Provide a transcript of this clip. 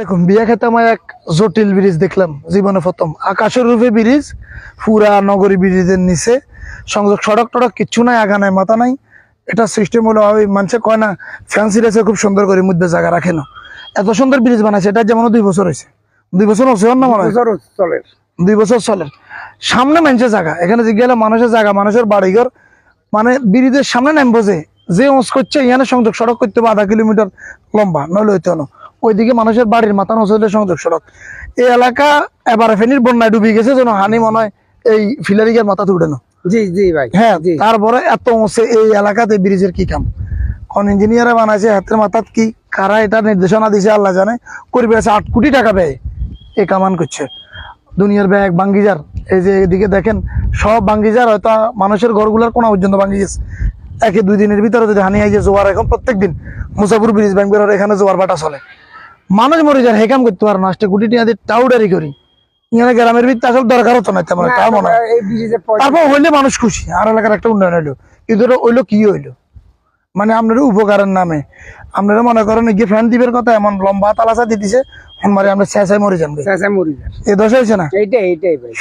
দেখুন বিয়া খেতে আমার এক জটিল ব্রিজ দেখলাম জীবনে প্রথম। আকাশের রূপে ব্রিজ, পুরা নগরী ব্রিজের নিচে সংযোগ সড়ক টড়ক কিচ্ছু নাই, আগা নাই মাথা নাই। এটা সিস্টেম হলো ওই মানুষে কয় না ফ্যান্সি রেসে খুব সুন্দর করে মধ্যে জায়গা রাখে না, এত সুন্দর ব্রিজ বানাইছে। এটা যেমন 2 বছর হয়েছে, 2 বছর হচ্ছে না মনে হয়, 2 বছর চলে। সামনে মানুষের জায়গা, এখানে জিজ্ঞাসা মানুষের জায়গা, মানুষের বাড়িঘর, মানে ব্রিজের সামনে নামবো যে ওস করছে এখানে সংযোগ সড়ক করতে হবে 1/2 কিলোমিটার লম্বা, নইলে হইতে না। ওইদিকে মানুষের বাড়ির মাথা নচলে সংযোগ সড়ক। এই এলাকা এবারে ফেনীর বন্যায় ডুবে গেছে, যেন হানি মনে হয় এই ফিলারিকের মাথা তুলে না। জি জি ভাই, হ্যাঁ, তারপরে এত উঁচে এই এলাকাতে ব্রিজের কি কাম? কোন ইঞ্জিনিয়ারে বানাইছে, হাতের মাথাত কি কারা এটা নির্দেশনা দিছে আল্লাহ জানে। করবে আছে 8 কোটি টাকা ব্যয় এই কামান করছে। দুনিয়ার ব্যাগ বাঙ্গিজার, এই যে এদিকে দেখেন সব বাঙ্গিজার, হয়তো মানুষের ঘরগুলোর কোনা পর্যন্ত ভাঙ্গি গেছে। 1-2 দিনের ভিতরে যদি হানি আইছে জোয়ার, এখন প্রত্যেকদিন মুসাফুর ব্রিজ ব্যাংকের এখানে জোয়ার বাটা চলে, মানুষ মরে যায়, হেকাম করতে পারে না। 8 কোটি টাকা দিয়ে টাউডারি করি এখানে গ্রামের ভিত্তি আসলে দরকার হতো না তেমন, তার মনে হয়। তারপর হইলে মানুষ খুশি, আর এলাকার একটা উন্নয়ন হইলো। কিন্তু হইলো কি হইলো, মানে আপনার উপকারের নামে আপনারা মনে করেন গিয়ে ফ্যান দিবের কথা, এমন লম্বা তালাচা দিতেছে, আমরা চেঁচাই মরে যান, এই দশা হয়েছে না। এইটাই ভাই।